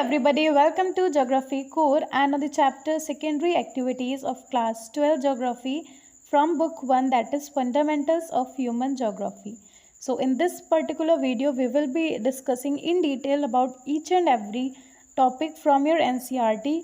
everybody, welcome to Geography Core and on the chapter Secondary Activities of Class 12 Geography from Book 1, that is Fundamentals of Human Geography. So in this particular video we will be discussing in detail about each and every topic from your NCERT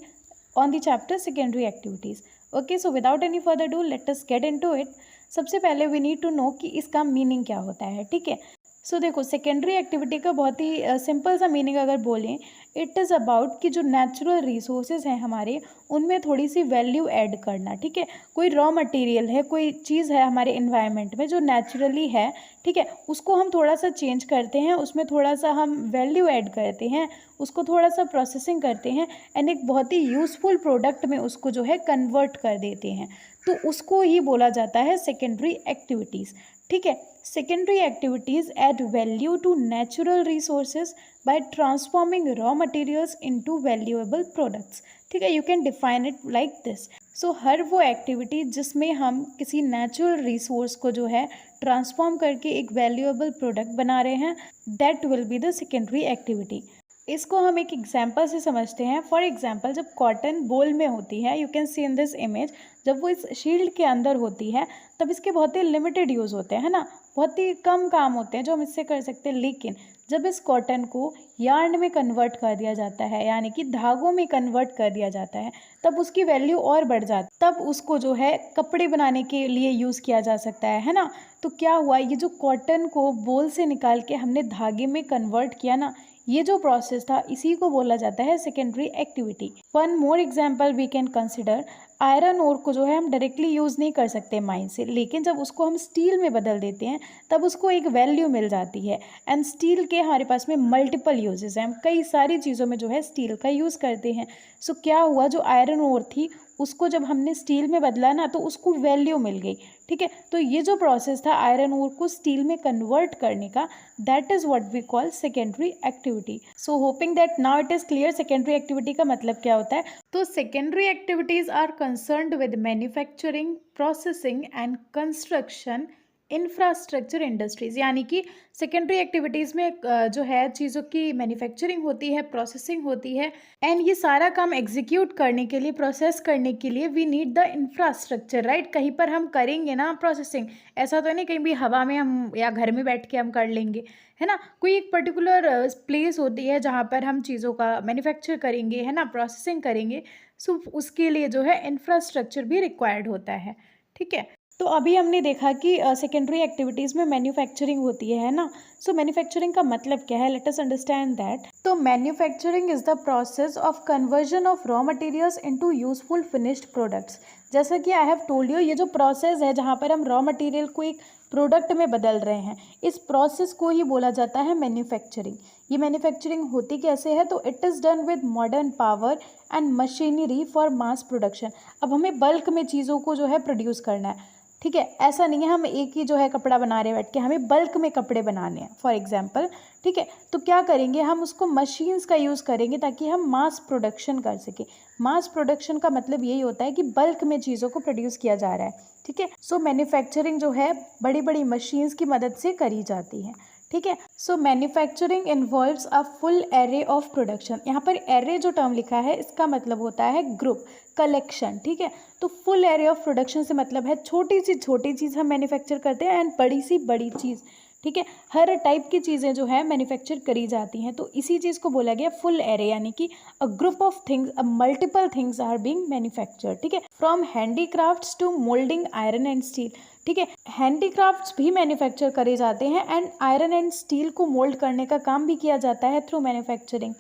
on the chapter Secondary Activities. Okay, so without any further ado let us get into it. सबसे पहले we need to know कि इसका meaning क्या होता है. ठीक है, सो देखो सेकेंडरी एक्टिविटी का बहुत ही सिंपल सा मीनिंग अगर बोलें, इट इज़ अबाउट कि जो नेचुरल रिसोर्सेज हैं हमारे उनमें थोड़ी सी वैल्यू ऐड करना. ठीक है, कोई रॉ मटेरियल है, कोई चीज़ है हमारे इन्वायरमेंट में जो नेचुरली है, ठीक है, उसको हम थोड़ा सा चेंज करते हैं, उसमें थोड़ा सा हम वैल्यू ऐड करते हैं, उसको थोड़ा सा प्रोसेसिंग करते हैं एंड एक बहुत ही यूज़फुल प्रोडक्ट में उसको जो है कन्वर्ट कर देते हैं, तो उसको ही बोला जाता है सेकेंडरी एक्टिविटीज़. ठीक है, secondary activities add value to natural resources by transforming raw materials into valuable products. ठीक है, you can define it like this. So हर वो एक्टिविटी जिसमें हम किसी नेचुरल रिसोर्स को जो है ट्रांसफॉर्म करके एक वैल्यूएबल प्रोडक्ट बना रहे हैं, that will be the secondary activity. इसको हम एक एग्जाम्पल से समझते हैं. फॉर एग्जाम्पल, जब कॉटन बोल में होती है, you can see in this image, जब वो इस शील्ड के अंदर होती है तब इसके बहुत ही लिमिटेड यूज़ होते हैं, है ना, बहुत ही कम काम होते हैं जो हम इससे कर सकते हैं. लेकिन जब इस कॉटन को यार्न में कन्वर्ट कर दिया जाता है, यानी कि धागों में कन्वर्ट कर दिया जाता है, तब उसकी वैल्यू और बढ़ जाती है. तब उसको जो है कपड़े बनाने के लिए यूज़ किया जा सकता है ना. तो क्या हुआ, ये जो कॉटन को बोल से निकाल के हमने धागे में कन्वर्ट किया ना, ये जो प्रोसेस था इसी को बोला जाता है secondary activity. One more example we can consider. Iron ore को जो है हम डायरेक्टली यूज़ नहीं कर सकते माइन से, लेकिन जब उसको हम स्टील में बदल देते हैं तब उसको एक वैल्यू मिल जाती है. एंड स्टील के हमारे पास में मल्टीपल यूजेस हैं, हम कई सारी चीज़ों में जो है स्टील का यूज़ करते हैं. सो क्या हुआ, जो आयरन ओर थी उसको जब हमने स्टील में बदला ना तो उसको वैल्यू मिल गई. ठीक है, तो ये जो प्रोसेस था आयरन ओर को स्टील में कन्वर्ट करने का, that is what we call secondary activity. So hoping that now it is clear secondary activity का मतलब क्या होता है. तो secondary activities are concerned with manufacturing, processing and construction infrastructure industries. यानी कि सेकेंडरी एक्टिविटीज़ में जो है चीज़ों की मैन्युफैक्चरिंग होती है, प्रोसेसिंग होती है, एंड ये सारा काम एग्जीक्यूट करने के लिए, प्रोसेस करने के लिए we need the infrastructure, right. कहीं पर हम करेंगे ना प्रोसेसिंग, ऐसा तो नहीं कहीं भी हवा में हम या घर में बैठ के हम कर लेंगे, है ना. कोई एक पर्टिकुलर प्लेस होती है जहाँ पर हम चीज़ों का मैन्युफैक्चर करेंगे, है ना, प्रोसेसिंग करेंगे. सो उसके लिए जो है इंफ्रास्ट्रक्चर भी रिक्वायर्ड होता है. ठीक है, तो अभी हमने देखा कि सेकेंडरी एक्टिविटीज़ में मैन्युफैक्चरिंग होती है ना. सो मैन्युफैक्चरिंग का मतलब क्या है, लेट अस अंडरस्टैंड दैट. तो manufacturing is the process of conversion of raw materials into useful finished products. जैसा कि आई हैव टोल्ड यू, ये जो प्रोसेस है जहाँ पर हम रॉ मटेरियल को एक प्रोडक्ट में बदल रहे हैं, इस प्रोसेस को ही बोला जाता है मैन्युफैक्चरिंग. ये मैन्युफैक्चरिंग होती कैसे है, तो it is done with modern power and machinery for mass production. अब हमें बल्क में चीज़ों को जो है प्रोड्यूस करना है. ठीक है, ऐसा नहीं है हम एक ही जो है कपड़ा बना रहे हैं बैठ के, हमें बल्क में कपड़े बनाने हैं फॉर एग्जांपल. ठीक है, तो क्या करेंगे, हम उसको मशीन्स का यूज़ करेंगे ताकि हम मास प्रोडक्शन कर सकें. मास प्रोडक्शन का मतलब यही होता है कि बल्क में चीज़ों को प्रोड्यूस किया जा रहा है. ठीक है, सो मैन्युफैक्चरिंग जो है बड़ी बड़ी मशीन्स की मदद से करी जाती है. ठीक है, so manufacturing involves a full array of production. यहाँ पर एरे जो टर्म लिखा है इसका मतलब होता है ग्रुप, कलेक्शन. ठीक है, तो फुल एरे ऑफ प्रोडक्शन से मतलब है छोटी चीज़ हम मैन्युफैक्चर करते हैं एंड बड़ी सी बड़ी चीज़. ठीक है, हर टाइप की चीज़ें जो है मैन्युफैक्चर करी जाती हैं, तो इसी चीज़ को बोला गया फुल एरे, यानी कि a group of things, a multiple things are being manufactured. ठीक है, from handicrafts to moulding iron and steel. ठीक है, हैंडीक्राफ्ट्स भी मैन्युफैक्चर करे जाते हैं एंड आयरन एंड स्टील को मोल्ड करने का काम भी किया जाता है through manufacturing.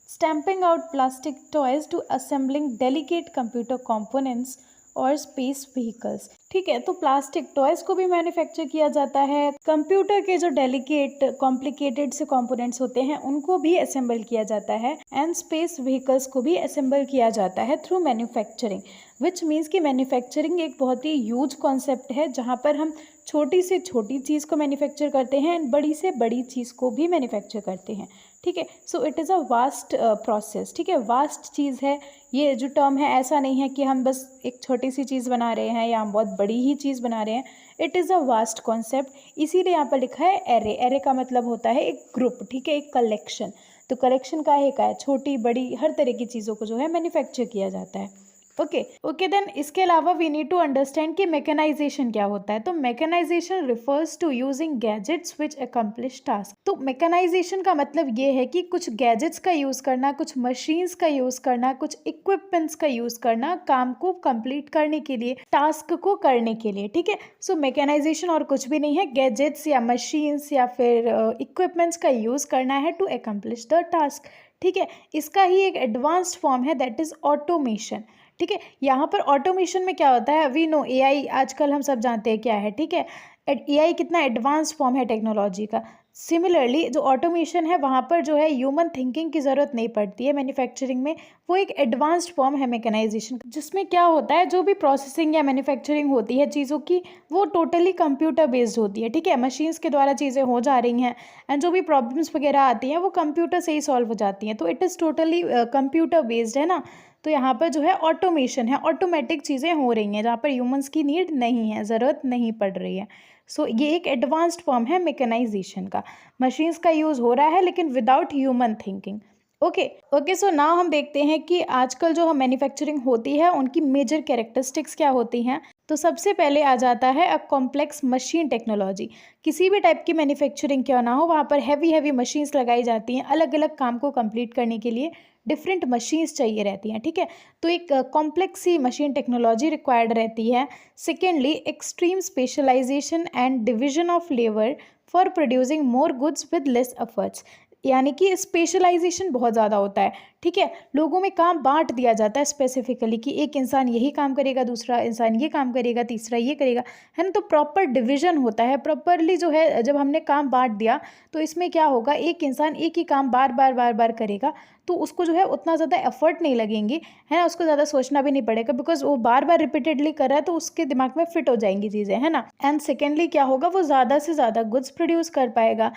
Stamping out plastic toys to assembling delicate computer components और स्पेस व्हीकल्स. ठीक है, तो प्लास्टिक टॉयज को भी मैन्युफैक्चर किया जाता है, कंप्यूटर के जो डेलिकेट कॉम्प्लिकेटेड से कंपोनेंट्स होते हैं उनको भी असेंबल किया जाता है, एंड स्पेस व्हीकल्स को भी असेंबल किया जाता है थ्रू मैन्युफैक्चरिंग. विच मीन्स कि मैन्युफैक्चरिंग एक बहुत ही ह्यूज कॉन्सेप्ट है जहाँ पर हम छोटी से छोटी चीज़ को मैन्युफैक्चर करते हैं एंड बड़ी से बड़ी चीज़ को भी मैन्युफैक्चर करते हैं. ठीक है, so it is a vast process. ठीक है, वास्ट चीज़ है ये जो टर्म है, ऐसा नहीं है कि हम बस एक छोटी सी चीज़ बना रहे हैं या हम बहुत बड़ी ही चीज़ बना रहे हैं. It is a vast concept, इसीलिए यहाँ पर लिखा है एरे. एरे का मतलब होता है एक ग्रुप. ठीक है, एक कलेक्शन. तो कलेक्शन काहे का है, छोटी बड़ी हर तरह की चीज़ों को जो है मैन्युफैक्चर किया जाता है। ओके देन इसके अलावा वी नीड टू अंडरस्टैंड कि मैकेनाइजेशन क्या होता है। तो mechanisation refers to using gadgets which accomplish task. तो मैकेनाइजेशन का मतलब ये है कि कुछ गैजेट्स का यूज़ करना, कुछ मशीन्स का यूज़ करना, कुछ इक्विपमेंट्स का यूज़ करना काम को कंप्लीट करने के लिए, टास्क को करने के लिए, ठीक है। सो मैकेनाइजेशन और कुछ भी नहीं है, गैजेट्स या मशीन्स या फिर इक्विपमेंट्स का यूज़ करना है टू अकम्प्लिश द टास्क, ठीक है। इसका ही एक एडवांस्ड फॉर्म है दैट इज़ ऑटोमेशन, ठीक है। यहाँ पर ऑटोमेशन में क्या होता है, वी नो एआई आजकल हम सब जानते हैं क्या है, ठीक है। एआई कितना एडवांस फॉर्म है टेक्नोलॉजी का। सिमिलरली जो ऑटोमेशन है वहाँ पर जो है ह्यूमन थिंकिंग की ज़रूरत नहीं पड़ती है मैन्युफैक्चरिंग में, वो एक एडवांस्ड फॉर्म है मैकेनाइजेशन, जिसमें क्या होता है जो भी प्रोसेसिंग या मैन्युफैक्चरिंग होती है चीज़ों की वो टोटली कंप्यूटर बेस्ड होती है, ठीक है। मशीन्स के द्वारा चीज़ें हो जा रही हैं एंड जो भी प्रॉब्लम्स वगैरह आती हैं वो कंप्यूटर से ही सॉल्व हो जाती हैं, तो it is totally computer based है ना। तो यहाँ पर जो है ऑटोमेशन है, ऑटोमेटिक चीज़ें हो रही हैं जहाँ पर ह्यूमंस की नीड नहीं है, ज़रूरत नहीं पड़ रही है। सो ये एक एडवांस्ड फॉर्म है मैकेनाइजेशन का। मशीन्स का यूज़ हो रहा है लेकिन without human thinking. Okay so now हम देखते हैं कि आजकल जो हम मैन्युफैक्चरिंग होती है उनकी मेजर कैरेक्टरिस्टिक्स क्या होती हैं। तो सबसे पहले आ जाता है अ कॉम्प्लेक्स मशीन टेक्नोलॉजी। किसी भी टाइप की मैन्युफैक्चरिंग क्यों ना हो वहाँ पर हैवी मशीन्स लगाई जाती हैं, अलग अलग काम को कंप्लीट करने के लिए डिफरेंट मशीन्स चाहिए रहती हैं, ठीक है। तो एक कॉम्प्लेक्स सी मशीन टेक्नोलॉजी रिक्वायर्ड रहती है। Secondly extreme specialisation and division of labour for producing more goods with less efforts, यानी कि स्पेशलाइजेशन बहुत ज़्यादा होता है, ठीक है। लोगों में काम बांट दिया जाता है स्पेसिफिकली कि एक इंसान यही काम करेगा, दूसरा इंसान ये काम करेगा, तीसरा ये करेगा, है ना। तो प्रॉपर डिवीजन होता है, प्रॉपरली जो है जब हमने काम बांट दिया तो इसमें क्या होगा, एक इंसान एक ही काम बार बार करेगा तो उसको जो है उतना ज़्यादा एफर्ट नहीं लगेंगी, है ना। उसको ज़्यादा सोचना भी नहीं पड़ेगा बिकॉज वो बार बार रिपीटेडली कर रहा है तो उसके दिमाग में फिट हो जाएंगी चीज़ें, है ना। एंड सेकेंडली क्या होगा, वो ज़्यादा से ज़्यादा गुड्स प्रोड्यूस कर पाएगा।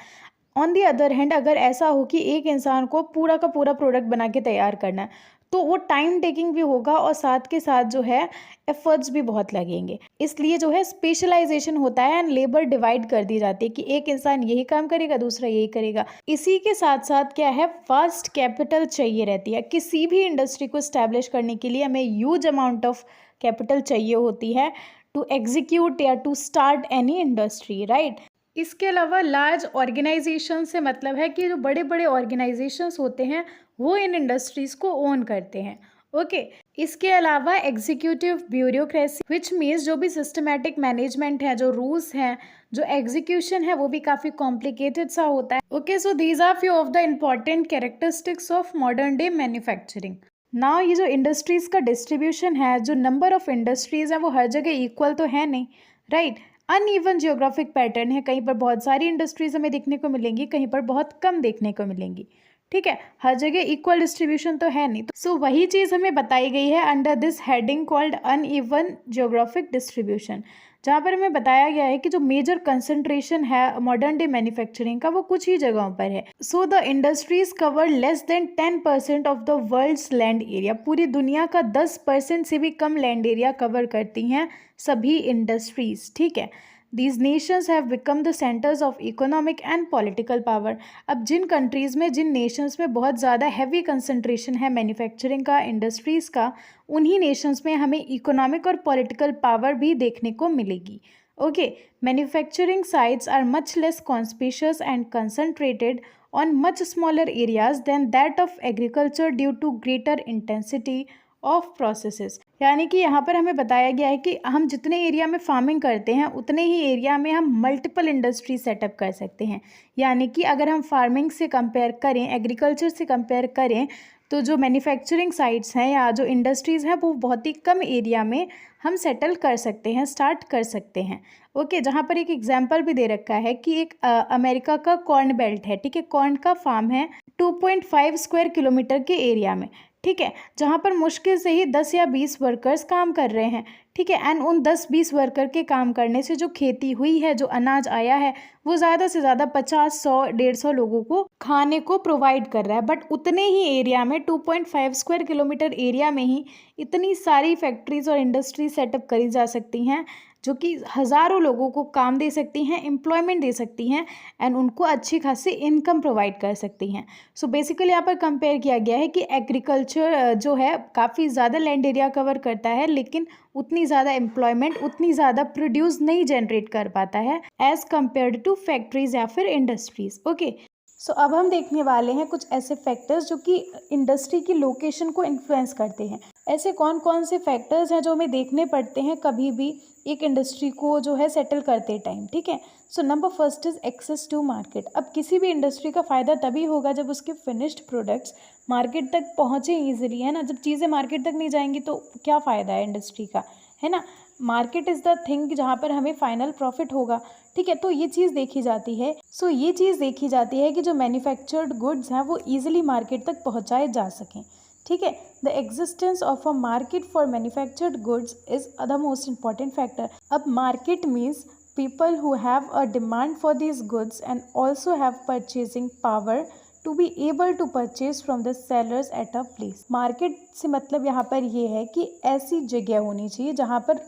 ऑन दी अदर हैंड अगर ऐसा हो कि एक इंसान को पूरा का पूरा प्रोडक्ट बना के तैयार करना है तो वो टाइम टेकिंग भी होगा और साथ के साथ जो है एफर्ट्स भी बहुत लगेंगे, इसलिए जो है स्पेशलाइजेशन होता है एंड लेबर डिवाइड कर दी जाती है कि एक इंसान यही काम करेगा, दूसरा यही करेगा। इसी के साथ साथ क्या है, फास्ट कैपिटल चाहिए रहती है। किसी भी इंडस्ट्री को स्टैब्लिश करने के लिए हमें ह्यूज अमाउंट ऑफ कैपिटल चाहिए होती है टू एग्जीक्यूट या to start any industry, right. इसके अलावा लार्ज ऑर्गेनाइजेशन से मतलब है कि जो बड़े बड़े ऑर्गेनाइजेशंस होते हैं वो इन इंडस्ट्रीज़ को ओन करते हैं। इसके अलावा एग्जीक्यूटिव ब्यूरोक्रेसी विच मीन्स जो भी सिस्टमैटिक मैनेजमेंट है, जो रूल्स हैं, जो एग्जीक्यूशन है वो भी काफ़ी कॉम्प्लिकेटेड सा होता है। So these are few of the important characteristics of modern day manufacturing. Now ये जो इंडस्ट्रीज़ का डिस्ट्रीब्यूशन है, जो नंबर ऑफ इंडस्ट्रीज़ है वो हर जगह इक्वल तो है नहीं, राइट। अनइवन जियोग्राफिक पैटर्न है, कहीं पर बहुत सारी इंडस्ट्रीज हमें देखने को मिलेंगी, कहीं पर बहुत कम देखने को मिलेंगी, ठीक है। हर जगह इक्वल डिस्ट्रीब्यूशन तो है नहीं। सो वही चीज़ हमें बताई गई है under this heading called uneven geographic distribution, जहाँ पर हमें बताया गया है कि जो मेजर कंसंट्रेशन है मॉडर्न डे मैन्युफैक्चरिंग का वो कुछ ही जगहों पर है। So the industries cover less than 10% of the world's land area. पूरी दुनिया का 10% से भी कम लैंड एरिया कवर करती हैं सभी इंडस्ट्रीज, ठीक है। These nations have become the centers of economic and political power। अब जिन कंट्रीज़ में, जिन नेशंस में बहुत ज़्यादा हैवी कंसंट्रेशन है मैन्युफैक्चरिंग का, इंडस्ट्रीज़ का, उन्हीं नेशंस में हमें इकोनॉमिक और पॉलिटिकल पावर भी देखने को मिलेगी। Manufacturing sites are much less conspicuous and concentrated on much smaller areas than that of agriculture due to greater intensity of processes. यानी कि यहाँ पर हमें बताया गया है कि हम जितने एरिया में फार्मिंग करते हैं उतने ही एरिया में हम मल्टीपल इंडस्ट्री सेटअप कर सकते हैं। यानी कि अगर हम फार्मिंग से कंपेयर करें, एग्रीकल्चर से कंपेयर करें, तो जो मैन्युफैक्चरिंग साइट्स हैं या जो इंडस्ट्रीज़ हैं वो बहुत ही कम एरिया में हम सेटल कर सकते हैं, स्टार्ट कर सकते हैं। जहाँ पर एक एग्जांपल भी दे रखा है कि एक अमेरिका का कॉर्न बेल्ट है, ठीक है। कॉर्न का फार्म है 2.5 स्क्वायर किलोमीटर के एरिया में, ठीक है, जहाँ पर मुश्किल से ही 10 या 20 वर्कर्स काम कर रहे हैं, ठीक है। एंड उन 10-20 वर्कर के काम करने से जो खेती हुई है, जो अनाज आया है, वो ज़्यादा से ज़्यादा 50, 100, 150 लोगों को खाने को प्रोवाइड कर रहा है। बट उतने ही एरिया में 2.5 स्क्वायर किलोमीटर एरिया में ही इतनी सारी फैक्ट्रीज और इंडस्ट्री सेटअप करी जा सकती हैं जो कि हज़ारों लोगों को काम दे सकती हैं, एम्प्लॉयमेंट दे सकती हैं एंड उनको अच्छी खासी इनकम प्रोवाइड कर सकती हैं। सो बेसिकली यहाँ पर कंपेयर किया गया है कि एग्रीकल्चर जो है काफ़ी ज़्यादा लैंड एरिया कवर करता है, लेकिन उतनी ज़्यादा एम्प्लॉयमेंट, उतनी ज़्यादा प्रोड्यूस नहीं जनरेट कर पाता है एज़ कम्पेयर्ड टू फैक्ट्रीज़ या फिर इंडस्ट्रीज़। ओके, सो अब हम देखने वाले हैं कुछ ऐसे फैक्टर्स जो कि इंडस्ट्री की लोकेशन को इन्फ्लुएंस करते हैं। ऐसे कौन कौन से फैक्टर्स हैं जो हमें देखने पड़ते हैं कभी भी एक इंडस्ट्री को जो है सेटल करते टाइम, ठीक है। So number first is access to market. अब किसी भी इंडस्ट्री का फ़ायदा तभी होगा जब उसके फिनिश्ड प्रोडक्ट्स मार्केट तक पहुँचे ईजिली, है ना। जब चीज़ें मार्केट तक नहीं जाएंगी तो क्या फ़ायदा है इंडस्ट्री का, है ना। मार्केट इज़ द थिंग जहाँ पर हमें फाइनल प्रॉफिट होगा, ठीक है। तो ये चीज़ देखी जाती है। सो ये चीज़ देखी जाती है कि जो मैन्युफैक्चर्ड गुड्स हैं वो ईजिली मार्केट तक पहुँचाए जा सकें, ठीक है। The existence of a market for manufactured goods is the most important factor. अब market means people who have a demand for these goods and also have purchasing power to be able to purchase from the sellers at a place। Market से मतलब यहाँ पर ये है कि ऐसी जगह होनी चाहिए जहाँ पर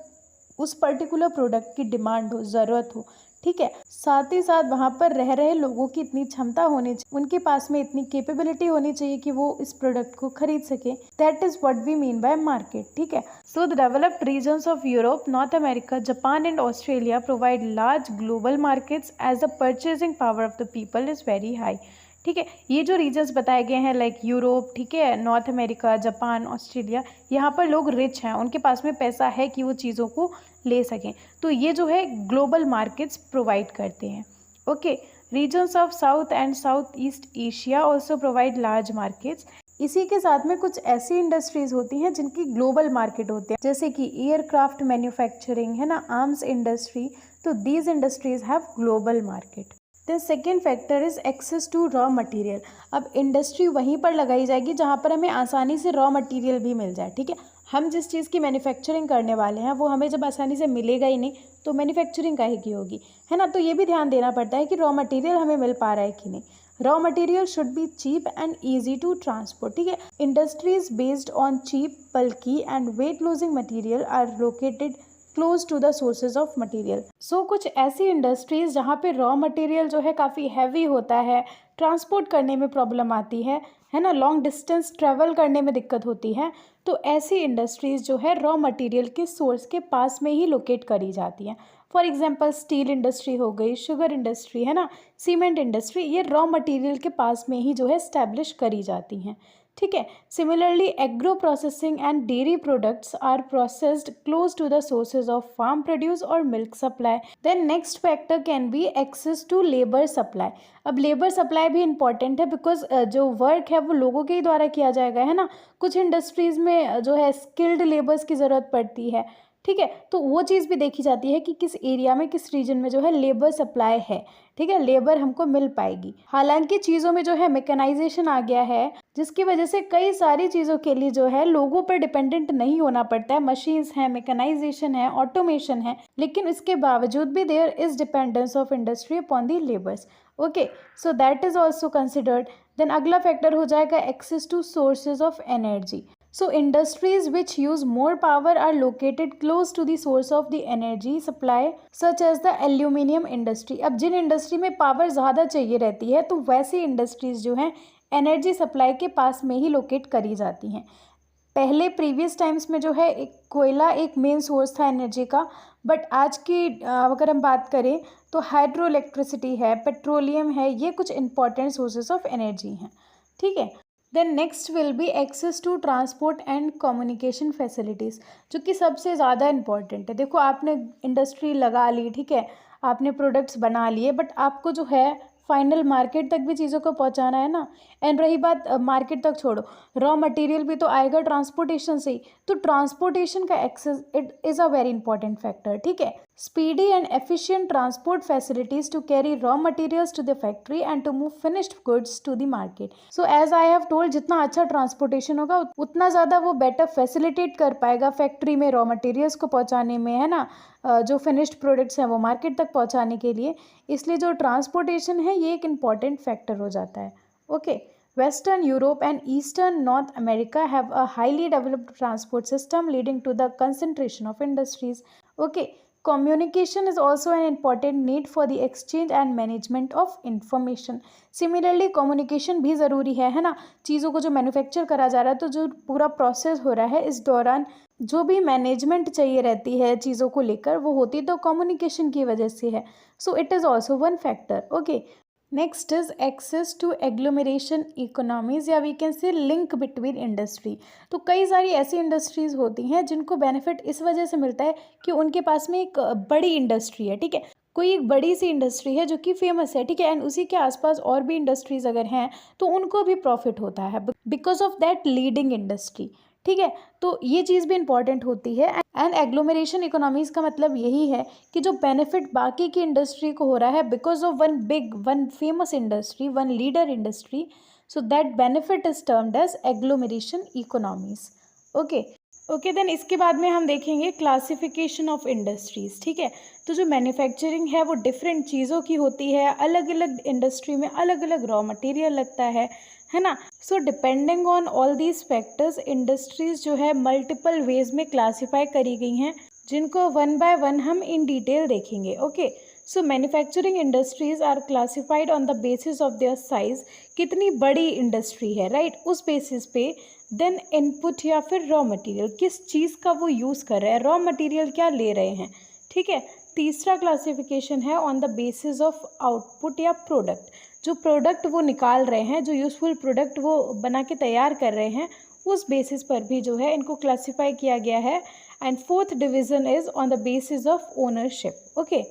उस पर्टिकुलर प्रोडक्ट की डिमांड हो, ज़रूरत हो, ठीक है। साथ ही साथ वहाँ पर रह रहे लोगों की इतनी क्षमता होनी चाहिए, उनके पास में इतनी कैपेबिलिटी होनी चाहिए कि वो इस प्रोडक्ट को खरीद सके। That is what we mean by market, ठीक है। So the developed regions of Europe, North America, Japan and Australia provide large global markets as the purchasing power of the people is very high, ठीक है। ये जो regions बताए गए हैं like Europe, ठीक है, नॉर्थ अमेरिका, जापान, ऑस्ट्रेलिया, यहाँ पर लोग रिच हैं, उनके पास में पैसा है कि वो चीज़ों को ले सकें। तो ये जो है ग्लोबल मार्केट्स प्रोवाइड करते हैं। Okay, regions of South and South East Asia also provide large markets. इसी के साथ में कुछ ऐसी इंडस्ट्रीज होती हैं जिनकी ग्लोबल मार्केट होते हैं, जैसे कि एयरक्राफ्ट मैन्युफैक्चरिंग, है ना, आर्म्स इंडस्ट्री। तो these industries have global market. The second factor is access to raw material. अब इंडस्ट्री वहीं पर लगाई जाएगी जहाँ पर हमें आसानी से रॉ मटेरियल भी मिल जाए, ठीक है। हम जिस चीज़ की मैन्युफैक्चरिंग करने वाले हैं वो हमें जब आसानी से मिलेगा ही नहीं तो मैन्युफैक्चरिंग काहे की होगी, है ना। तो ये भी ध्यान देना पड़ता है कि रॉ मटेरियल हमें मिल पा रहा है कि नहीं। Raw material should be cheap and easy to transport, ठीक है। Industries based on cheap, bulky and weight losing material are located close to the sources of material. So कुछ ऐसी इंडस्ट्रीज जहाँ पे रॉ मटेरियल जो है काफ़ी हैवी होता है, ट्रांसपोर्ट करने में प्रॉब्लम आती है ना, लॉन्ग डिस्टेंस ट्रैवल करने में दिक्कत होती है, तो ऐसी इंडस्ट्रीज जो है रॉ मटेरियल के सोर्स के पास में ही लोकेट करी जाती हैं। फॉर एग्जांपल स्टील इंडस्ट्री हो गई, शुगर इंडस्ट्री, है ना, सीमेंट इंडस्ट्री, ये रॉ मटेरियल के पास में ही जो है एस्टैब्लिश करी जाती हैं, ठीक है। Similarly agro processing and dairy products are processed close to the sources of farm produce और milk supply. Then next factor can be access to labour supply. अब लेबर सप्लाई भी इंपॉर्टेंट है बिकॉज जो वर्क है वो लोगों के ही द्वारा किया जाएगा, है ना। कुछ इंडस्ट्रीज़ में जो है स्किल्ड लेबर्स की ज़रूरत पड़ती है, ठीक है। तो वो चीज़ भी देखी जाती है कि किस एरिया में, किस रीजन में जो है लेबर सप्लाई है, ठीक है, लेबर हमको मिल पाएगी। हालांकि चीज़ों में जो है मैकेनाइजेशन आ गया है जिसकी वजह से कई सारी चीज़ों के लिए जो है लोगों पर डिपेंडेंट नहीं होना पड़ता है। मशीन्स हैं, मैकेनाइजेशन है, ऑटोमेशन है, लेकिन इसके बावजूद भी there is dependence of industry upon the labours. Okay, so that is also considered. Then अगला फैक्टर हो जाएगा access to sources of energy. So industries which use more power are located close to the source of the energy supply such as the aluminium industry। अब जिन industry में power ज़्यादा चाहिए रहती है तो वैसी इंडस्ट्रीज़ जो हैं एनर्जी सप्लाई के पास में ही लोकेट करी जाती हैं। पहले प्रीवियस टाइम्स में जो है एक कोयला एक मेन सोर्स था एनर्जी का, बट आज की अगर हम बात करें तो हाइड्रो इलेक्ट्रिसिटी है, पेट्रोलियम है, ये कुछ इंपॉर्टेंट सोर्सेज ऑफ एनर्जी हैं, ठीक है। Then next will be access to transport and communication facilities, जो कि सबसे ज़्यादा इंपॉर्टेंट है। देखो आपने इंडस्ट्री लगा ली, ठीक है, आपने प्रोडक्ट्स बना लिए, बट आपको जो है फाइनल मार्केट तक भी चीज़ों को पहुंचाना है ना। एंड रही बात मार्केट तक छोड़ो, रॉ मटेरियल भी तो आएगा ट्रांसपोर्टेशन से ही, तो ट्रांसपोर्टेशन का access it is a very important factor, ठीक है। Speedy and efficient transport facilities to carry raw materials to the factory and to move finished goods to the market. So as I have told, जितना अच्छा transportation होगा उतना ज़्यादा वो better facilitate कर पाएगा फैक्ट्री में रॉ मटेरियल्स को पहुँचाने में, है ना, जो फिनिश्ड प्रोडक्ट्स हैं वो मार्केट तक पहुँचाने के लिए। इसलिए जो ट्रांसपोर्टेशन है ये एक इम्पॉर्टेंट फैक्टर हो जाता है। Okay, Western Europe and eastern North America have a highly developed transport system leading to the concentration of industries. Okay, communication is also an important need for the exchange and management of information. Similarly communication भी ज़रूरी है ना, चीज़ों को जो manufacture करा जा रहा है तो जो पूरा प्रोसेस हो रहा है इस दौरान जो भी मैनेजमेंट चाहिए रहती है चीज़ों को लेकर वो होती तो कम्युनिकेशन की वजह से है. So it is also one factor. Okay, next is access to agglomeration economies या we can say link between industry. तो कई सारी ऐसी इंडस्ट्रीज़ होती हैं जिनको बेनिफिट इस वजह से मिलता है कि उनके पास में एक बड़ी इंडस्ट्री है. ठीक है, कोई एक बड़ी सी इंडस्ट्री है जो कि फेमस है. ठीक है, एंड उसी के आसपास और भी इंडस्ट्रीज़ अगर हैं तो उनको भी प्रॉफिट होता है because of that leading industry. ठीक है, तो ये चीज़ भी इंपॉर्टेंट होती है. एंड एग्लोमरेशन इकोनॉमीज़ का मतलब यही है कि जो बेनिफिट बाकी की इंडस्ट्री को हो रहा है because of one famous industry, one leader industry, so that benefit is termed as agglomeration economies. Okay okay, then इसके बाद में हम देखेंगे क्लासिफिकेशन ऑफ इंडस्ट्रीज़. ठीक है, तो जो मैन्युफैक्चरिंग है वो डिफरेंट चीज़ों की होती है, अलग अलग इंडस्ट्री में अलग अलग रॉ मटेरियल लगता है ना. So depending on all these factors industries जो है मल्टीपल वेज में क्लासीफाई करी गई हैं जिनको वन बाय वन हम इन डिटेल देखेंगे. Okay, so manufacturing industries are classified on the basis of their size, कितनी बड़ी इंडस्ट्री है राइट, उस बेसिस पे. देन इनपुट या फिर रॉ मटेरियल, किस चीज़ का वो यूज़ कर रहे हैं, रॉ मटेरियल क्या ले रहे हैं. ठीक है, तीसरा क्लासिफिकेशन है on the basis of output या प्रोडक्ट, जो प्रोडक्ट वो निकाल रहे हैं, जो यूज़फुल प्रोडक्ट वो बना के तैयार कर रहे हैं उस बेसिस पर भी जो है इनको क्लासिफाई किया गया है. And fourth division is on the basis of ownership. Okay,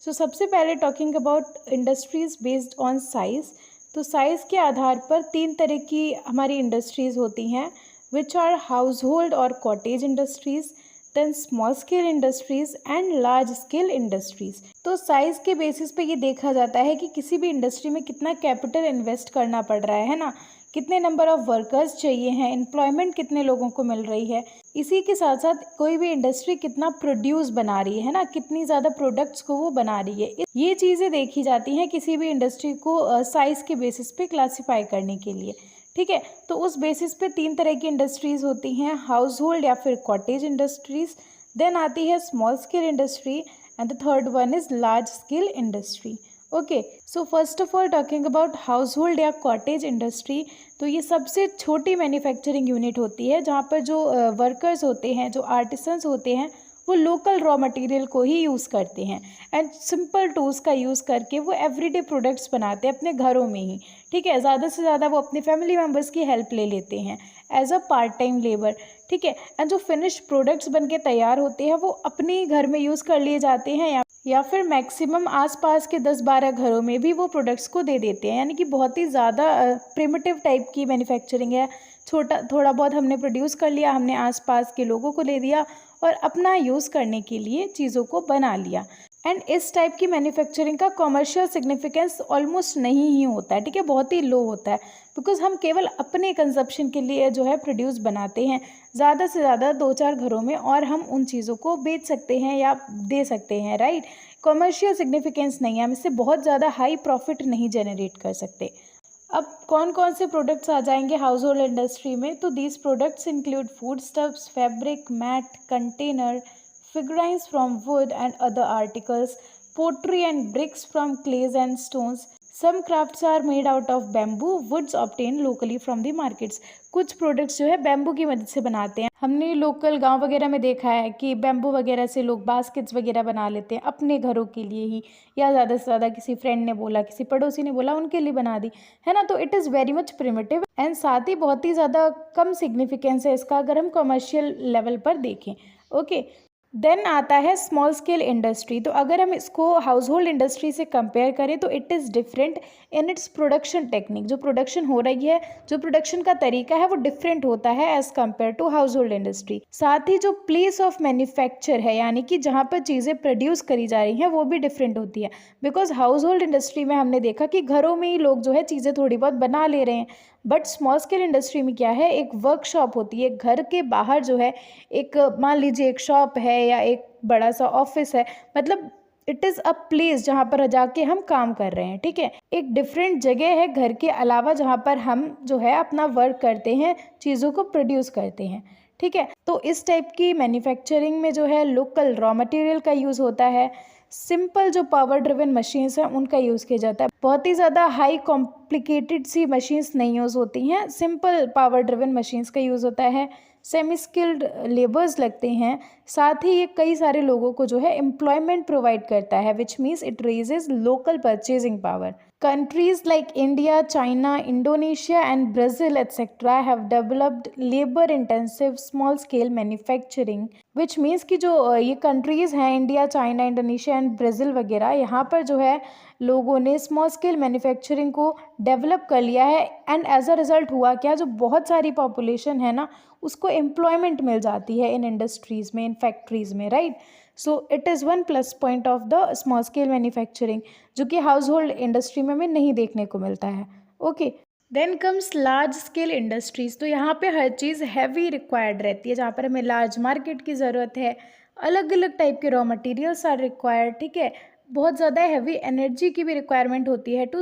so सबसे पहले talking about industries based on size. तो साइज़ के आधार पर तीन तरह की हमारी इंडस्ट्रीज़ होती हैं विच आर हाउस होल्ड और cottage industries, then small scale industries and large scale industries. तो साइज़ के बेसिस पे ये देखा जाता है कि किसी भी इंडस्ट्री में कितना कैपिटल इन्वेस्ट करना पड़ रहा है ना, कितने नंबर ऑफ़ वर्कर्स चाहिए हैं, एम्प्लॉयमेंट कितने लोगों को मिल रही है. इसी के साथ साथ कोई भी इंडस्ट्री कितना प्रोड्यूस बना रही है ना, कितनी ज़्यादा प्रोडक्ट्स को वो बना रही है, ये चीज़ें देखी जाती हैं किसी भी इंडस्ट्री को साइज़ के बेसिस पे क्लासीफाई करने के लिए. ठीक है, तो उस बेसिस पे तीन तरह की इंडस्ट्रीज़ होती हैं, हाउस होल्ड या फिर कॉटेज इंडस्ट्रीज़, देन आती है small scale industry and the third one is large scale industry. Okay, so first of all talking about house hold या कॉटेज इंडस्ट्री, तो ये सबसे छोटी मैन्युफैक्चरिंग यूनिट होती है जहाँ पर जो वर्कर्स होते हैं, जो आर्टिसंस होते हैं, वो लोकल रॉ मटेरियल को ही यूज़ करते हैं एंड सिंपल टूल्स का यूज़ करके वो एवरीडे प्रोडक्ट्स बनाते हैं अपने घरों में ही. ठीक है, ज़्यादा से ज़्यादा वो अपने फैमिली मेम्बर्स की हेल्प ले लेते हैं as a part time labour. ठीक है, एंड जो फिनिश प्रोडक्ट्स बन के तैयार होते हैं वो अपने ही घर में यूज़ कर लिए जाते हैं या फिर मैक्सिमम आसपास के 10-12 घरों में भी वो प्रोडक्ट्स को दे देते हैं. यानी कि बहुत ही ज़्यादा प्रिमिटिव टाइप की मैन्युफैक्चरिंग है. थोड़ा बहुत हमने प्रोड्यूस कर लिया, हमने आसपास के लोगों को दे दिया और अपना यूज़ करने के लिए चीज़ों को बना लिया. एंड इस टाइप की मैन्युफैक्चरिंग का कमर्शियल सिग्निफिकेंस ऑलमोस्ट नहीं ही होता है. ठीक है, बहुत ही लो होता है बिकॉज हम केवल अपने कंजप्शन के लिए जो है प्रोड्यूस बनाते हैं ज़्यादा से ज़्यादा 2-4 घरों में, और हम उन चीज़ों को बेच सकते हैं या दे सकते हैं राइट. कमर्शियल सिग्निफिकेंस नहीं है, हम इससे बहुत ज़्यादा हाई प्रॉफिट नहीं जनरेट कर सकते. अब कौन कौन से प्रोडक्ट्स आ जाएंगे हाउस होल्ड इंडस्ट्री में, तो these products include foodstuffs, fabric, mat, container, figurines from wood and other articles, pottery and bricks from clays and stones. Some crafts are made out of bamboo, woods obtained locally from the markets. कुछ products जो है bamboo की मदद से बनाते हैं. हमने local गांव वगैरह में देखा है कि बैम्बू वगैरह से लोग बास्केट्स वगैरह बना लेते हैं अपने घरों के लिए ही, या ज़्यादा से ज़्यादा किसी फ्रेंड ने बोला, किसी पड़ोसी ने बोला, उनके लिए बना दी है ना. तो it is very much primitive and साथ ही बहुत ही ज़्यादा कम सिग्निफिकेंस है इसका अगर हम कमर्शियल लेवल पर देखें. ओके, देन आता है स्मॉल स्केल इंडस्ट्री. तो अगर हम इसको हाउस होल्ड इंडस्ट्री से कंपेयर करें तो it is different in its production technique. जो प्रोडक्शन हो रही है, जो प्रोडक्शन का तरीका है वो डिफरेंट होता है as compare to household industry. साथ ही जो प्लेस ऑफ मैन्युफैक्चर है, यानी कि जहाँ पर चीज़ें प्रोड्यूस करी जा रही हैं, वो भी डिफरेंट होती है. बिकॉज हाउस होल्ड इंडस्ट्री में हमने देखा कि घरों में ही लोग जो है चीज़ें थोड़ी बहुत बना ले रहे हैं, बट स्मॉल स्केल इंडस्ट्री में क्या है, एक वर्कशॉप होती है. घर के बाहर जो है एक मान लीजिए एक शॉप है या एक बड़ा सा ऑफिस है, मतलब इट इज़ अ प्लेस जहाँ पर जाके हम काम कर रहे हैं. ठीक है, एक डिफरेंट जगह है घर के अलावा जहाँ पर हम जो है अपना वर्क करते हैं, चीज़ों को प्रोड्यूस करते हैं. ठीक है। तो इस टाइप की मैन्युफैक्चरिंग में जो है लोकल रॉ मटेरियल का यूज़ होता है, सिंपल जो पावर ड्रिवन मशीन्स हैं उनका यूज़ किया जाता है। बहुत ही ज़्यादा हाई कॉम्प्लिकेटेड सी मशीन्स नहीं यूज़ होती हैं, सिंपल पावर ड्रिवन मशीन्स का यूज़ होता है। सेमी स्किल्ड लेबर्स लगते हैं, साथ ही ये कई सारे लोगों को जो है एम्प्लॉयमेंट प्रोवाइड करता है, which means it raises local purchasing power. Countries like India, China, Indonesia and Brazil etc. have developed labor intensive small scale manufacturing, which means कि जो ये countries हैं India, China, Indonesia and Brazil वगैरह, यहाँ पर जो है लोगों ने स्मॉल स्केल मैन्युफैक्चरिंग को डेवलप कर लिया है। एंड एज अ रिज़ल्ट हुआ क्या, जो बहुत सारी पॉपुलेशन है ना उसको एम्प्लॉयमेंट मिल जाती है इन इंडस्ट्रीज़ में, इन फैक्ट्रीज़ में, right. So it is one plus point of the small scale manufacturing, जो कि हाउस होल्ड इंडस्ट्री में हमें नहीं देखने को मिलता है। Okay, then comes large scale industries. तो यहाँ पे हर चीज़ हैवी रिक्वायर्ड रहती है, जहाँ पर हमें लार्ज मार्केट की ज़रूरत है, अलग अलग टाइप के रॉ मटेरियल्स आर रिक्वायर्ड, ठीक है। बहुत ज़्यादा हैवी एनर्जी की भी रिक्वायरमेंट होती है to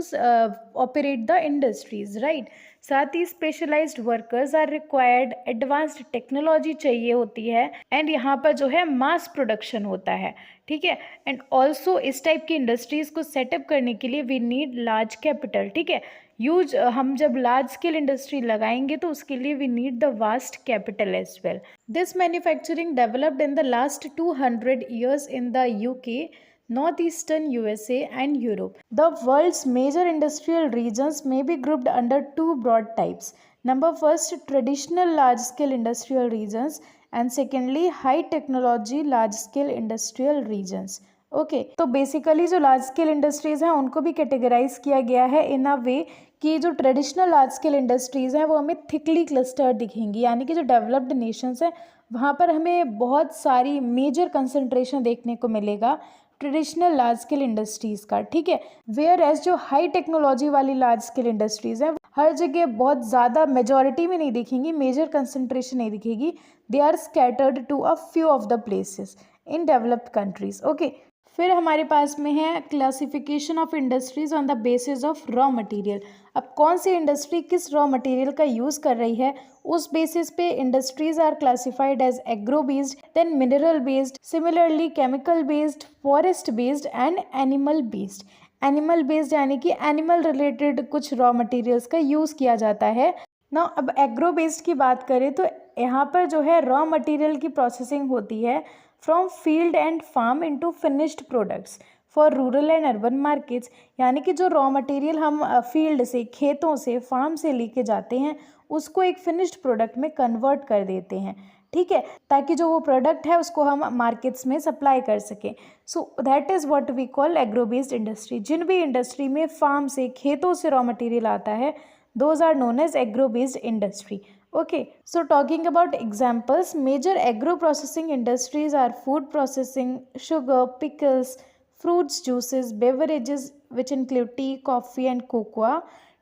operate the industries, right. साथ ही specialised workers are required, advanced technology चाहिए होती है, एंड यहाँ पर जो है मास प्रोडक्शन होता है, ठीक है। एंड ऑल्सो इस टाइप की इंडस्ट्रीज़ को सेटअप करने के लिए वी नीड लार्ज कैपिटल, ठीक है। हम जब लार्ज स्केल इंडस्ट्री लगाएंगे तो उसके लिए we need the vast capital as well. This manufacturing developed in the last 200 years in the UK, northeastern USA and Europe. The world's major industrial regions may be grouped under two broad types. Number first, traditional large-scale industrial regions, and secondly, high technology large-scale industrial regions. Okay, तो basically जो large scale industries हैं उनको भी categorise किया गया है इन अ वे कि जो ट्रेडिशनल लार्ज स्केल इंडस्ट्रीज़ हैं वो हमें थिकली क्लस्टर्ड दिखेंगी, यानी कि जो डेवलप्ड नेशंस हैं वहाँ पर हमें बहुत सारी मेजर कंसंट्रेशन देखने को मिलेगा ट्रेडिशनल लार्ज स्केल इंडस्ट्रीज़ का, ठीक है। वेयर एज जो हाई टेक्नोलॉजी वाली लार्ज स्केल इंडस्ट्रीज़ हैं हर जगह बहुत ज़्यादा मेजॉरिटी में नहीं दिखेंगी, मेजर कंसंट्रेशन नहीं दिखेगी, they are scattered to a few of the places in developed countries. Okay, फिर हमारे पास में है classification of industries on the basis of raw material. अब कौन सी इंडस्ट्री किस रॉ मटेरियल का यूज़ कर रही है उस बेसिस पे industries are classified as agro based, then mineral based, similarly chemical based, forest based and animal based. Animal based यानी कि एनिमल रिलेटेड कुछ रॉ मटेरियल्स का यूज़ किया जाता है ना। अब एग्रो बेस्ड की बात करें तो यहाँ पर जो है रॉ मटेरियल की प्रोसेसिंग होती है from field and farm into finished products for rural and urban markets, यानी कि जो रॉ मटेरियल हम फील्ड से, खेतों से, फार्म से लेके जाते हैं उसको एक फिनिश्ड प्रोडक्ट में कन्वर्ट कर देते हैं, ठीक है, ताकि जो वो प्रोडक्ट है उसको हम मार्केट्स में सप्लाई कर सकें। So that is what we call agro based industry. जिन भी इंडस्ट्री में फार्म से, खेतों से रॉ मटेरियल आता है those are known as agro based industry. Okay, so talking about examples, major agro processing industries are food processing, sugar, pickles, fruits, juices, beverages which include tea, coffee and cocoa,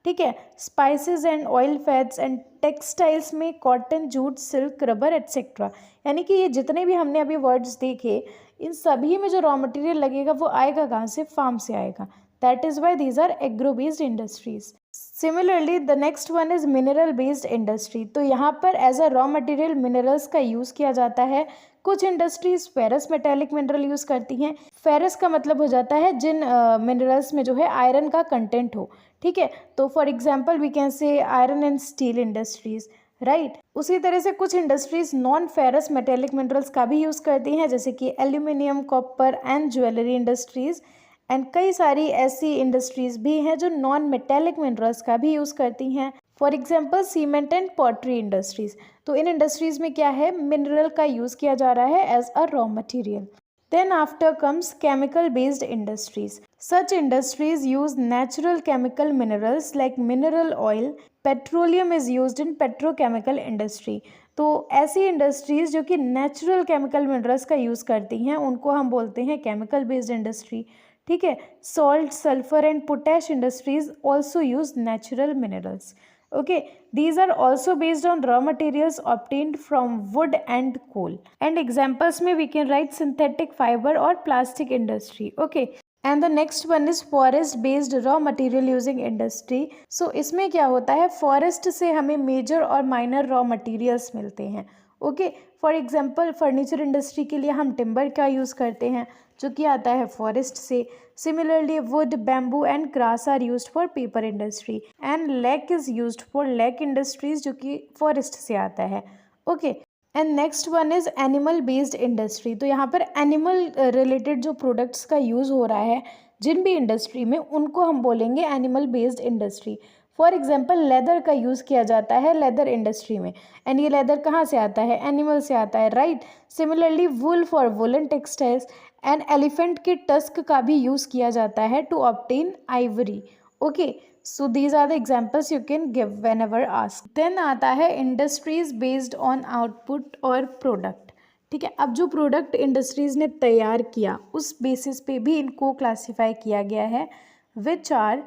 ठीक है, spices and oil fats, and textiles में cotton, jute, silk, rubber etcetera. यानी कि ये जितने भी हमने अभी वर्ड्स देखे इन सभी में जो रॉ मटेरियल लगेगा वो आएगा कहाँ से, फार्म से आएगा। That is why these are agro based industries. Similarly the next one is mineral based industry. तो यहाँ पर as a raw material minerals का यूज़ किया जाता है। कुछ industries ferrous metallic mineral use करती हैं। फेरस का मतलब हो जाता है जिन मिनरल्स में जो है आयरन का कंटेंट हो, ठीक है। तो for example we can say iron and steel industries, right. उसी तरह से कुछ industries non ferrous metallic minerals का भी यूज़ करती हैं, जैसे कि aluminium, copper and jewellery industries. And कई सारी ऐसी इंडस्ट्रीज भी हैं जो नॉन मेटेलिक मिनरल्स का भी यूज़ करती हैं, for example cement and pottery industries. तो इन इंडस्ट्रीज में क्या है, मिनरल का यूज़ किया जा रहा है as a raw material. Then after comes chemical based industries. Such industries use natural chemical minerals like mineral oil. Petroleum is used in petrochemical industry. तो ऐसी इंडस्ट्रीज जो कि नेचुरल केमिकल मिनरल्स का यूज़ करती हैं उनको हम बोलते हैं केमिकल बेस्ड इंडस्ट्री, ठीक है। Salt, sulphur and potash industries also use natural minerals. Okay, these are also based on raw materials obtained from wood and coal. And examples में we can write synthetic fiber or plastic industry. Okay, and the next one is forest based raw material using industry. So इसमें क्या होता है, forest से हमें major और minor raw materials मिलते हैं। Okay, for example furniture industry के लिए हम टिम्बर का यूज़ करते हैं जो कि आता है फॉरेस्ट से। Similarly wood, bamboo and grass are used for paper industry and lac is used for lac industries जो कि फॉरेस्ट से आता है। Okay, and next one is animal based industry. तो यहाँ पर एनिमल रिलेटेड जो प्रोडक्ट्स का यूज़ हो रहा है जिन भी इंडस्ट्री में, उनको हम बोलेंगे animal based industry. For example leather का यूज़ किया जाता है लेदर इंडस्ट्री में, एंड ये लेदर कहाँ से आता है, एनिमल से आता है, right. Similarly wool for woollen textiles, and elephant के टस्क का भी यूज़ किया जाता है to obtain ivory. Okay, so these are the examples you can give whenever ask. देन आता है इंडस्ट्रीज बेस्ड ऑन आउटपुट और प्रोडक्ट। ठीक है, अब जो प्रोडक्ट इंडस्ट्रीज ने तैयार किया उस बेसिस पे भी इनको क्लासीफाई किया गया है, which are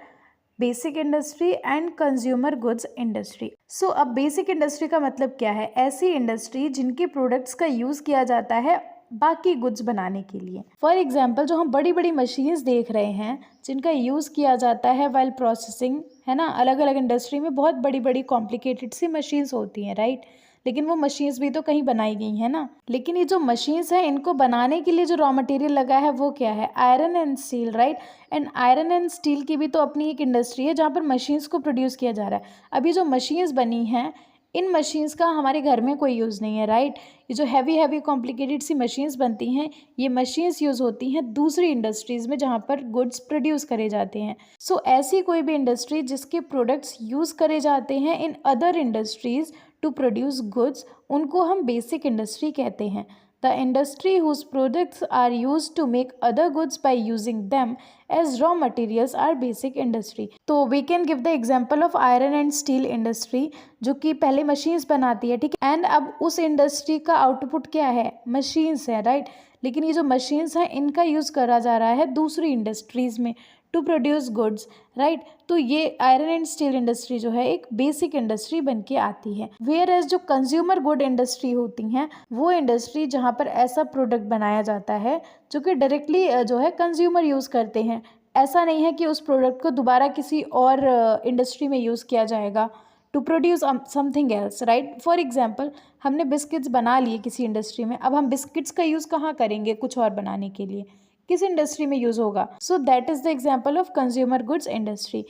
basic industry and consumer goods industry. So अब बेसिक इंडस्ट्री का मतलब क्या है, ऐसी इंडस्ट्री जिनके प्रोडक्ट्स का यूज़ किया जाता है बाकी गुड्स बनाने के लिए। फॉर एग्जाम्पल जो हम बड़ी बड़ी मशीन्स देख रहे हैं जिनका यूज़ किया जाता है वाइल प्रोसेसिंग, है ना, अलग अलग इंडस्ट्री में बहुत बड़ी बड़ी कॉम्प्लिकेटेड सी मशीन्स होती हैं, राइट। लेकिन वो मशीन्स भी तो कहीं बनाई गई हैं ना। लेकिन ये जो मशीन्स हैं इनको बनाने के लिए जो रॉ मटेरियल लगा है वो क्या है, iron and steel, right. And iron and steel की भी तो अपनी एक इंडस्ट्री है जहाँ पर मशीन्स को प्रोड्यूस किया जा रहा है। अभी जो मशीन्स बनी हैं इन मशीन्स का हमारे घर में कोई यूज़ नहीं है, राइट। ये जो हैवी कॉम्प्लिकेटेड सी मशीन्स बनती हैं ये मशीन्स यूज़ होती हैं दूसरी इंडस्ट्रीज़ में जहाँ पर गुड्स प्रोड्यूस करे जाते हैं। सो ऐसी कोई भी इंडस्ट्री जिसके प्रोडक्ट्स यूज़ करे जाते हैं in other industries to produce goods, उनको हम बेसिक इंडस्ट्री कहते हैं। The industry whose products are use to make other goods by using them as raw materials are basic industry. तो we can give the example of iron and steel industry जो कि पहले machines बनाती है, ठीक है। एंड अब उस इंडस्ट्री का आउटपुट क्या है, मशीन्स है, राइट। लेकिन ये जो मशीन्स हैं इनका यूज़ करा जा रहा है दूसरी इंडस्ट्रीज़ में टू प्रोड्यूस गुड्स, राइट। तो ये आयरन एंड स्टील इंडस्ट्री जो है एक बेसिक इंडस्ट्री बन के आती है। वेयर एज जो कंज्यूमर गुड इंडस्ट्री होती हैं वो इंडस्ट्री जहाँ पर ऐसा प्रोडक्ट बनाया जाता है जो कि डायरेक्टली जो है कंज्यूमर यूज़ करते हैं। ऐसा नहीं है कि उस प्रोडक्ट को दोबारा किसी और इंडस्ट्री में यूज़ किया जाएगा to produce something else, right. For example हमने बिस्किट्स बना लिए किसी इंडस्ट्री में, अब हम बिस्किट्स का यूज़ कहाँ करेंगे कुछ और बनाने के लिए, किस इंडस्ट्री में यूज़ होगा। So that is the example of consumer goods industry.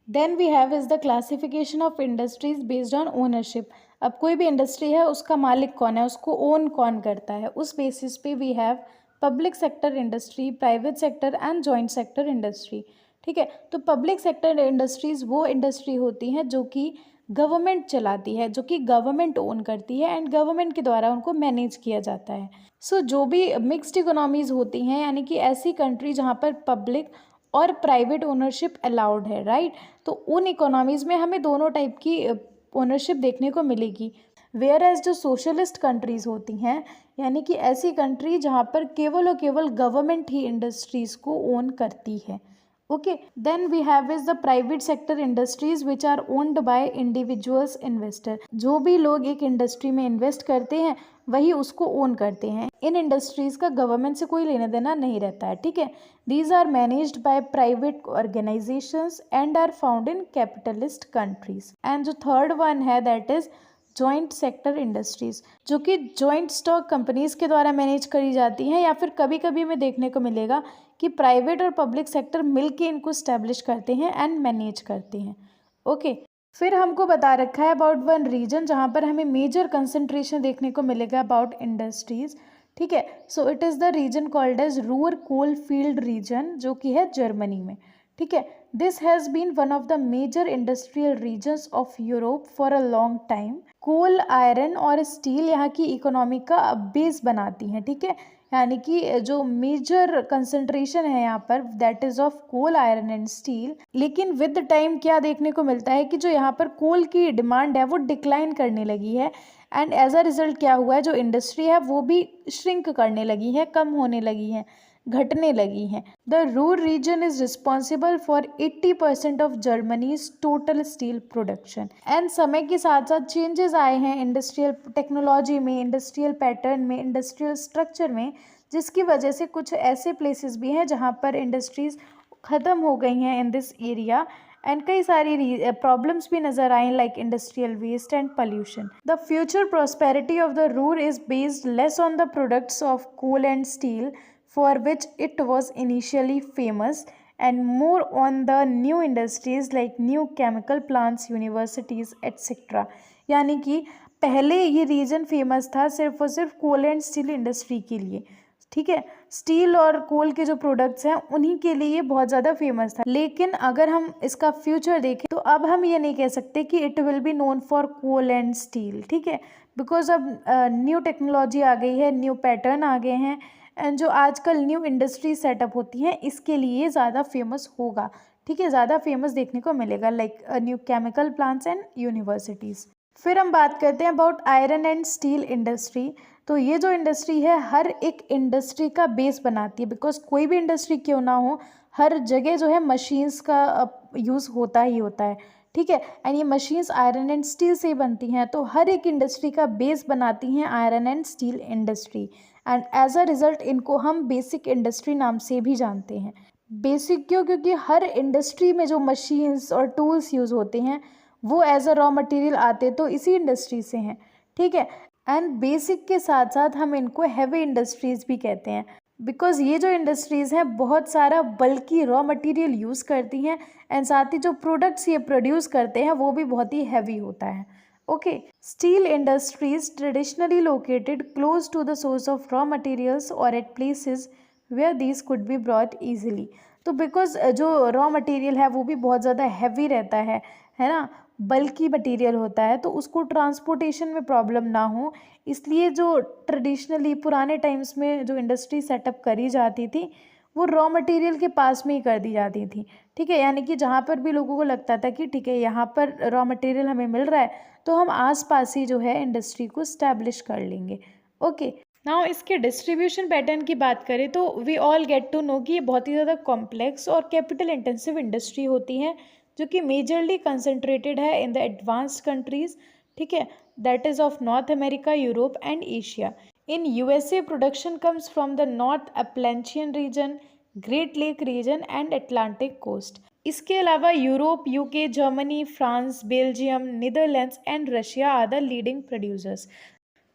Then we have is the classification of industries based on ownership. अब कोई भी इंडस्ट्री है उसका मालिक कौन है, उसको ओन कौन करता है, उस बेसिस पे we have public sector industry, private sector and joint sector industry. ठीक है, तो पब्लिक सेक्टर इंडस्ट्रीज़ वो इंडस्ट्री होती हैं जो कि गवर्नमेंट चलाती है, जो कि गवर्नमेंट ओन करती है एंड गवर्नमेंट के द्वारा उनको मैनेज किया जाता है। सो जो भी मिक्स्ड इकोनॉमीज़ होती हैं यानी कि ऐसी कंट्री जहाँ पर पब्लिक और प्राइवेट ओनरशिप अलाउड है, राइट। तो उन इकोनॉमीज़ में हमें दोनों टाइप की ओनरशिप देखने को मिलेगी। वेयर एज जो सोशलिस्ट कंट्रीज़ होती हैं यानी कि ऐसी कंट्री जहाँ पर केवल और केवल गवर्नमेंट ही इंडस्ट्रीज़ को ओन करती है। Okay, then we have is the private sector industries which are owned by individuals investor. जो भी लोग एक इंडस्ट्री में इन्वेस्ट करते हैं वही उसको ओन करते हैं। इन इंडस्ट्रीज़ का गवर्नमेंट से कोई लेना देना नहीं रहता है, ठीक है। These are managed by private organisations and are found in capitalist countries. And जो थर्ड वन है that is joint sector industries जो कि जॉइंट स्टॉक कंपनीज़ के द्वारा मैनेज करी जाती हैं, या फिर कभी कभी हमें देखने को मिलेगा कि प्राइवेट और पब्लिक सेक्टर मिलके इनको स्टैब्लिश करते हैं एंड मैनेज करते हैं। ओके, फिर हमको बता रखा है अबाउट वन रीजन जहाँ पर हमें मेजर कंसंट्रेशन देखने को मिलेगा अबाउट इंडस्ट्रीज़, ठीक है। So it is the region called as Ruhr coal field region जो कि है जर्मनी में, ठीक है। This has been one of the major industrial regions of Europe for a long time. Coal, iron और steel यहाँ की इकोनॉमी का बेस बनाती हैं, ठीक है। यानी कि जो मेजर कंसंट्रेशन है यहाँ पर that is of coal, iron and steel. लेकिन विद टाइम क्या देखने को मिलता है कि जो यहाँ पर कोल की डिमांड है वो डिक्लाइन करने लगी है, एंड एज अ रिजल्ट क्या हुआ है जो इंडस्ट्री है वो भी श्रिंक करने लगी है, कम होने लगी है, घटने लगी हैं। The Ruhr region is responsible for 80% of Germany's total steel production. And समय के साथ साथ चेंजेस आए हैं इंडस्ट्रियल टेक्नोलॉजी में, इंडस्ट्रियल पैटर्न में, इंडस्ट्रियल स्ट्रक्चर में, जिसकी वजह से कुछ ऐसे प्लेसेस भी हैं जहाँ पर इंडस्ट्रीज़ ख़त्म हो गई हैं इन दिस एरिया, एंड कई सारी प्रॉब्लम्स भी नज़र आई like industrial waste and pollution. The future prosperity of the Ruhr is based less on the products of coal and steel for which it was initially famous and more on the new industries like new chemical plants, universities, etc. यानी कि पहले ये reason famous था सिर्फ और सिर्फ कोल and steel industry के लिए, ठीक है। स्टील और कोल के जो प्रोडक्ट्स हैं उन्हीं के लिए ये बहुत ज़्यादा फेमस था। लेकिन अगर हम इसका फ्यूचर देखें तो अब हम ये नहीं कह सकते कि it will be known for coal and steel, ठीक है, बिकॉज अब न्यू टेक्नोलॉजी आ गई है, न्यू पैटर्न आ गए हैं, एंड जो आजकल न्यू इंडस्ट्री सेटअप होती हैं इसके लिए ज़्यादा फेमस होगा, ठीक है, ज़्यादा फेमस देखने को मिलेगा like new chemical plants and universities. फिर हम बात करते हैं about iron and steel industry. तो ये जो इंडस्ट्री है हर एक इंडस्ट्री का बेस बनाती है, बिकॉज कोई भी इंडस्ट्री क्यों ना हो हर जगह जो है मशीन्स का यूज़ होता ही होता है, ठीक है, एंड ये मशीन्स आयरन एंड स्टील से बनती हैं, तो हर एक इंडस्ट्री का बेस बनाती हैं iron and steel industry, and as a result इनको हम बेसिक इंडस्ट्री नाम से भी जानते हैं। बेसिक क्यों? क्योंकि हर इंडस्ट्री में जो मशीन्स और टूल्स यूज़ होते हैं वो एज अ रॉ मटेरियल आते तो इसी इंडस्ट्री से हैं, ठीक है, एंड बेसिक के साथ साथ हम इनको हैवी इंडस्ट्रीज़ भी कहते हैं, बिकॉज ये जो इंडस्ट्रीज़ हैं बहुत सारा बल्कि रॉ मटेरियल यूज़ करती हैं, एंड साथ ही जो प्रोडक्ट्स ये प्रोड्यूस करते हैं वो भी बहुत ही हैवी होता है। Okay, steel industries traditionally located close to the source of raw materials और at places where these could be brought easily. तो बिकॉज जो रॉ मटेरियल है वो भी बहुत ज़्यादा हैवी रहता है ना, बल्कि मटेरियल होता है, तो उसको ट्रांसपोर्टेशन में प्रॉब्लम ना हो, इसलिए जो ट्रेडिशनली पुराने टाइम्स में जो इंडस्ट्री सेटअप करी जाती थी वो रॉ मटेरियल के पास में ही कर दी जाती थी, ठीक है, यानी कि जहाँ पर भी लोगों को लगता था कि ठीक है यहाँ पर रॉ मटेरियल हमें मिल रहा है तो हम आसपास ही जो है इंडस्ट्री को स्टैब्लिश कर लेंगे। ओके, नाउ इसके डिस्ट्रीब्यूशन पैटर्न की बात करें तो we all get to know कि ये बहुत ही ज़्यादा कॉम्प्लेक्स और कैपिटल इंटेंसिव इंडस्ट्री होती हैं जो कि मेजरली कंसंट्रेटेड है इन द एडवांस्ड कंट्रीज़, ठीक है, that is of North America, Europe and Asia. In USA production comes from the north Appalachian region, great lake region and Atlantic coast. इसके अलावा Europe, UK, Germany, France, Belgium, Netherlands and Russia are the leading producers.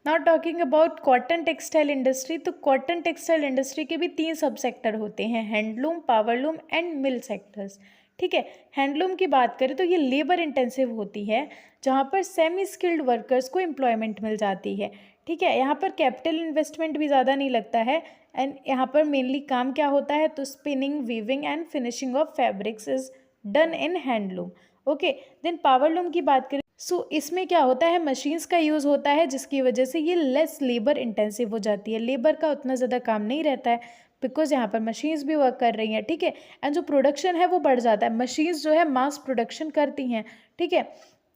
Now talking about cotton textile industry, तो cotton textile industry के भी 3 sub sector होते हैं, handloom, powerloom and mill sectors, ठीक है। Handloom की बात करें तो ये लेबर इंटेंसिव होती है जहाँ पर सेमी स्किल्ड वर्कर्स को एम्प्लॉयमेंट मिल जाती है, ठीक है, यहाँ पर कैपिटल इन्वेस्टमेंट भी ज़्यादा नहीं लगता है, एंड यहाँ पर मेनली काम क्या होता है तो spinning, weaving and finishing of fabrics is done in handloom. Okay, then powerloom की बात करें सो इसमें क्या होता है मशीन्स का यूज़ होता है जिसकी वजह से ये लेस लेबर इंटेंसिव हो जाती है, लेबर का उतना ज़्यादा काम नहीं रहता है बिकॉज यहाँ पर मशीन्स भी वर्क कर रही हैं, ठीक है, एंड जो प्रोडक्शन है वो बढ़ जाता है, मशीन्स जो है मास प्रोडक्शन करती हैं, ठीक है।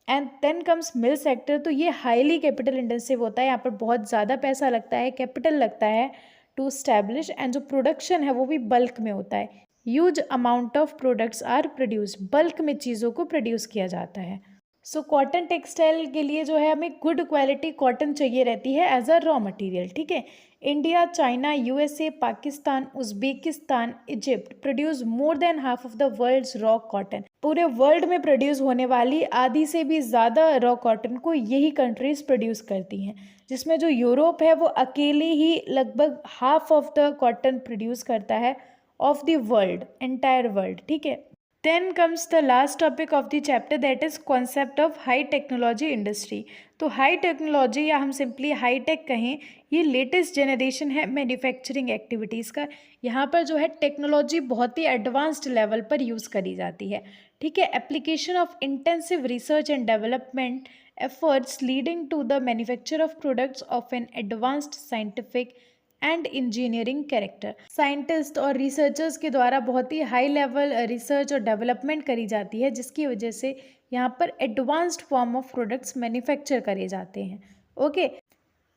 And then comes mill sector, तो ये हाईली कैपिटल इंटेंसिव होता है, यहाँ पर बहुत ज़्यादा पैसा लगता है, कैपिटल लगता है टू स्टैब्लिश, एंड जो प्रोडक्शन है वो भी बल्क में होता है, huge amount of products are produced, bulk में चीज़ों को प्रोड्यूस किया जाता है। सो कॉटन टेक्सटाइल के लिए जो है हमें गुड क्वालिटी कॉटन चाहिए रहती है एज अ रॉ मटेरियल, ठीक है। India, China, USA, Pakistan, Uzbekistan, Egypt produce more than half of the world's raw cotton. पूरे वर्ल्ड में प्रोड्यूस होने वाली आधी से भी ज़्यादा रॉ कॉटन को यही कंट्रीज प्रोड्यूस करती हैं, जिसमें जो यूरोप है वो अकेले ही लगभग half of the cotton produce करता है of the world, entire world, ठीक है। Then comes the last topic of the chapter, that is concept of high technology industry। तो हाई टेक्नोलॉजी या हम सिंपली हाई टेक कहें, ये लेटेस्ट जनरेशन है मैन्युफैक्चरिंग एक्टिविटीज़ का। यहाँ पर जो है टेक्नोलॉजी बहुत ही एडवांस्ड लेवल पर यूज़ करी जाती है, ठीक है। Application of intensive research and development efforts leading to the manufacture of products of an advanced scientific and engineering character. Scientist और रिसर्चर्स के द्वारा बहुत ही हाई लेवल रिसर्च और डेवलपमेंट करी जाती है जिसकी वजह से यहाँ पर advanced form of products manufacture करे जाते हैं। ओके,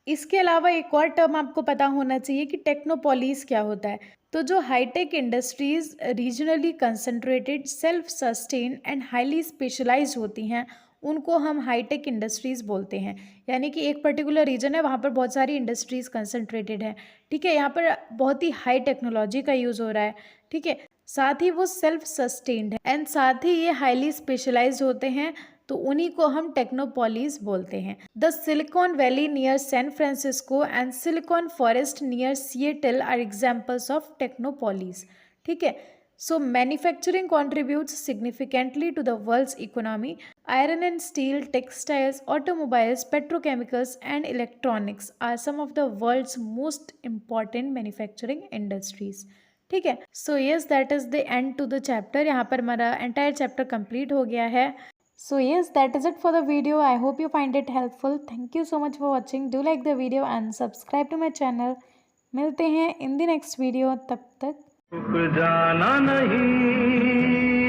इसके अलावा एक और टर्म आपको पता होना चाहिए कि टेक्नोपॉलीज क्या होता है। तो जो high tech industries regionally concentrated, self sustain and highly specialised होती हैं उनको हम हाईटेक इंडस्ट्रीज़ बोलते हैं। यानी कि एक पर्टिकुलर रीजन है, वहाँ पर बहुत सारी इंडस्ट्रीज़ कंसंट्रेटेड है, ठीक है। यहाँ पर बहुत ही हाई टेक्नोलॉजी का यूज़ हो रहा है, ठीक है। साथ ही वो सेल्फ सस्टेन्ड है एंड साथ ही ये हाईली स्पेशलाइज्ड होते हैं, तो उन्हीं को हम टेक्नोपॉलीज बोलते हैं। The Silicon Valley near San Francisco and Silicon Forest near Seattle are examples of technopolies, ठीक है। So manufacturing contributes significantly to the world's economy. Iron and steel, textiles, automobiles, petrochemicals, and electronics are some of the world's most important manufacturing industries. ठीक है। So yes that is the end to the chapter. यहाँ पर हमारा entire chapter complete हो गया है। So yes that is it for the video. I hope you find it helpful. Thank you so much for watching. Do like the video and subscribe to my channel. मिलते हैं in the next video, तब तक जाना नहीं।